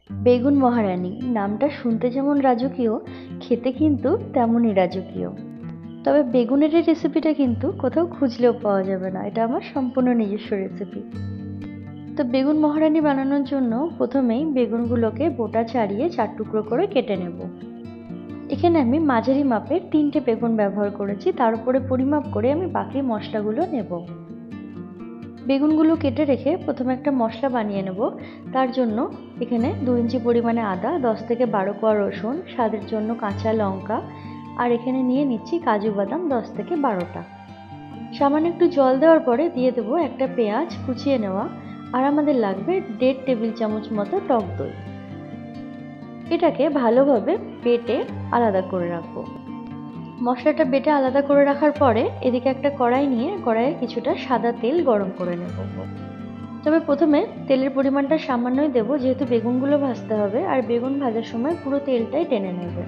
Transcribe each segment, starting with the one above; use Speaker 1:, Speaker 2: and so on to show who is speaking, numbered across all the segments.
Speaker 1: বেগুন মহারানী নামটা শুনতে যেমন রাজকীয়, খেতে কিন্তু তেমনই রাজকীয়। তবে বেগুনের এই রেসিপিটা কিন্তু কোথাও খুঁজলেও পাওয়া যাবে না, এটা আমার সম্পূর্ণ নিজস্ব রেসিপি। তো বেগুন মহারানী বানানোর জন্য প্রথমেই বেগুনগুলোকে বোটা ছাড়িয়ে 4 টুকরো করে কেটে নেব। এখানে আমি মাঝারি মাপের 3টে বেগুন ব্যবহার করেছি, তার উপরে পরিমাপ করে আমি বাকি মশলাগুলো নেব। বেগুনগুলো কেটে রেখে প্রথমে একটা মশলা বানিয়ে নেব। তার জন্য এখানে 2 ইঞ্চি পরিমাণে আদা, 10 থেকে 12 কোয়া রসুন, স্বাদের জন্য কাঁচা লঙ্কা, আর এখানে নিয়ে নিচ্ছি কাজু বাদাম 10 থেকে 12টা। সামান্য একটু জল দেওয়ার পরে দিয়ে দেবো একটা পেঁয়াজ কুচিয়ে নেওয়া, আর আমাদের লাগবে 1.5 টেবিল চামচ মতো টক দই। এটাকে ভালোভাবে বেটে আলাদা করে রাখবো। মশলাটা বেটে আলাদা করে রাখার পরে এদিকে একটা কড়াই নিয়ে কড়াইয়ে কিছুটা সাদা তেল গরম করে নেব। তবে প্রথমে তেলের পরিমাণটা সামান্যই দেবো, যেহেতু বেগুনগুলো ভাজতে হবে, আর বেগুন ভাজার সময় পুরো তেলটাই টেনে নেবে।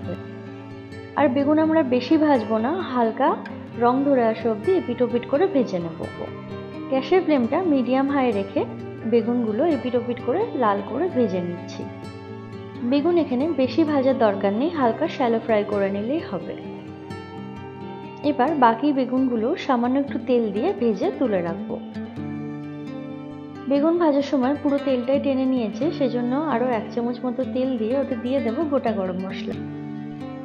Speaker 1: আর বেগুন আমরা বেশি ভাজবো না, হালকা রং ধরে আসা অবধি এপিট ওপিট করে ভেজে নেব। গ্যাসের ফ্লেমটা মিডিয়াম হাই রেখে বেগুনগুলো এপিট ওপিট করে লাল করে ভেজে নিচ্ছি। বেগুন এখানে বেশি ভাজার দরকার নেই, হালকা শ্যালো ফ্রাই করে নিলেই হবে। এবার বাকি বেগুনগুলো সামান্য একটু তেল দিয়ে ভেজে তুলে রাখবো। বেগুন ভাজার সময় পুরো তেলটাই টেনে নিয়েছে, সেজন্য আরও 1 চামচ মতো তেল দিয়ে ওতে দিয়ে দেবো গোটা গরম মশলা।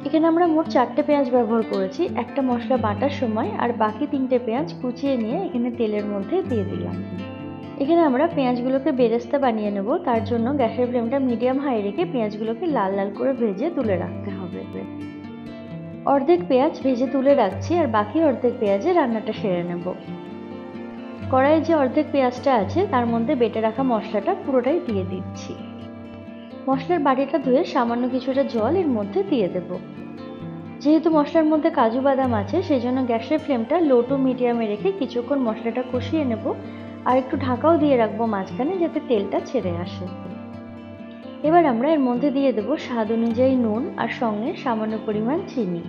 Speaker 1: এখানে আমরা মোট 4টে পেঁয়াজ ব্যবহার করেছি একটা মশলা বাটার সময়, আর বাকি 3টে পেঁয়াজ কুচিয়ে নিয়ে এখানে তেলের মধ্যে দিয়ে দিলাম। এখানে আমরা পেঁয়াজগুলোকে বেরেস্তা বানিয়ে নেব, তার জন্য গ্যাসের ফ্লেমটা মিডিয়াম হাই রেখে পেঁয়াজগুলোকে লাল লাল করে ভেজে তুলে রাখতে হবে। অর্ধেক পেঁয়াজ ভেজে তুলে রাখছি, আর বাকি অর্ধেক পেঁয়াজে রান্নাটা সেরে নেব। কড়াইয়ে যে অর্ধেক পেঁয়াজটা আছে তার মধ্যে বেটে রাখা মশলাটা পুরোটাই দিয়ে দিচ্ছি। মশলার বাটিটা ধুয়ে সামান্য কিছুটা জল এর মধ্যে দিয়ে দেব। যেহেতু মশলার মধ্যে কাজু বাদাম আছে, সেজন্য গ্যাসের ফ্লেমটা লো টু মিডিয়ামে রেখে কিছুক্ষণ মশলাটা কষিয়ে নেব, আর একটু ঢাকাও দিয়ে রাখবো মাঝখানে, যাতে তেলটা ছেড়ে আসে। এবার আমরা এর মধ্যে দিয়ে দেবো স্বাদ অনুযায়ী নুন, আর সঙ্গে সামান্য পরিমাণ চিনি।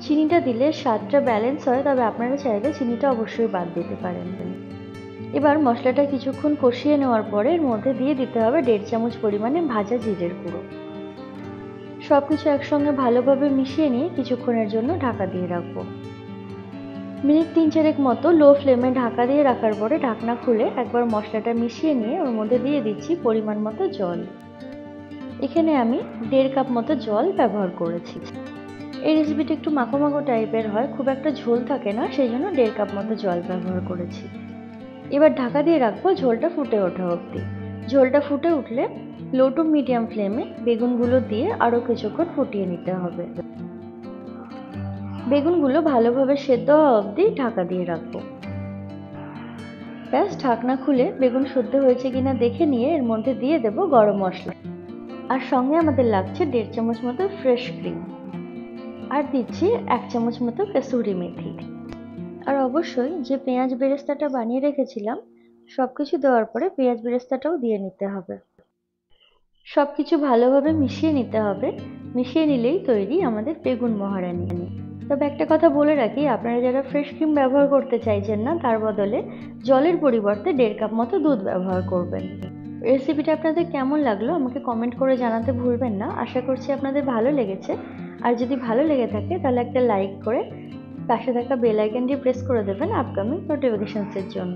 Speaker 1: চিনিটা দিলে স্বাদটা ব্যালেন্স হয়, তবে আপনারা চাইলে চিনিটা অবশ্যই বাদ দিতে পারেন। এবার মশলাটা কিছুক্ষণ কষিয়ে নেওয়ার পরে এর মধ্যে দিয়ে দিতে হবে 1.5 চামচ পরিমাণে ভাজা জিরের গুঁড়ো। সবকিছু একসঙ্গে ভালোভাবে মিশিয়ে নিয়ে কিছুক্ষণের জন্য ঢাকা দিয়ে রাখবো। মিনিট 3-4 মতো লো ফ্লেমে ঢাকা দিয়ে রাখার পরে ঢাকনা খুলে একবার মশলাটা মিশিয়ে নিয়ে ওর মধ্যে দিয়ে দিচ্ছি পরিমাণ মতো জল। এখানে আমি 1.5 কাপ মতো জল ব্যবহার করেছি। এই রেসিপিটা একটু মাখো মাখো টাইপের হয়, খুব একটা ঝোল থাকে না, সেই জন্য 1.5 কাপ মতো জল ব্যবহার করেছি। এবার ঢাকা দিয়ে রাখবো ঝোলটা ফুটে ওঠা অবধি। ঝোলটা ফুটে উঠলে লো টু মিডিয়াম ফ্লেমে বেগুনগুলো দিয়ে আরও কিছুক্ষণ ফুটিয়ে নিতে হবে। বেগুনগুলো ভালোভাবে সেদ্ধ হওয়া অবধি ঢাকা দিয়ে রাখবো। ব্যাস, ঢাকনা খুলে বেগুন সেদ্ধ হয়েছে কিনা দেখে নিয়ে এর মধ্যে দিয়ে দেব গরম মশলা, আর সঙ্গে আমাদের লাগছে 1.5 চামচ মতো ফ্রেশ ক্রিম, আর দিচ্ছি 1 চামচ মতো কসুরি মেথি। আর অবশ্যই যে পেঁয়াজ বেরেস্তাটা বানিয়ে রেখেছিলাম, সবকিছু দেওয়ার পরে পেঁয়াজ বেরেস্তাটাও দিয়ে নিতে হবে। সবকিছু ভালোভাবে মিশিয়ে নিতে হবে। মিশিয়ে নিলেই তৈরি আমাদের বেগুন মহারানী। তবে একটা কথা বলে রাখি, আপনারা যারা ফ্রেশ ক্রিম ব্যবহার করতে চাইছেন না, তার বদলে জলের পরিবর্তে 1.5 কাপ মতো দুধ ব্যবহার করবেন। রেসিপিটা আপনাদের কেমন লাগলো আমাকে কমেন্ট করে জানাতে ভুলবেন না। আশা করছি আপনাদের ভালো লেগেছে। আর যদি ভালো লেগে থাকে তাহলে একটা লাইক করে পাশে থাকা বেল আইকনটি প্রেস করে দেবেন আপকামিং নোটিফিকেশনসের জন্য।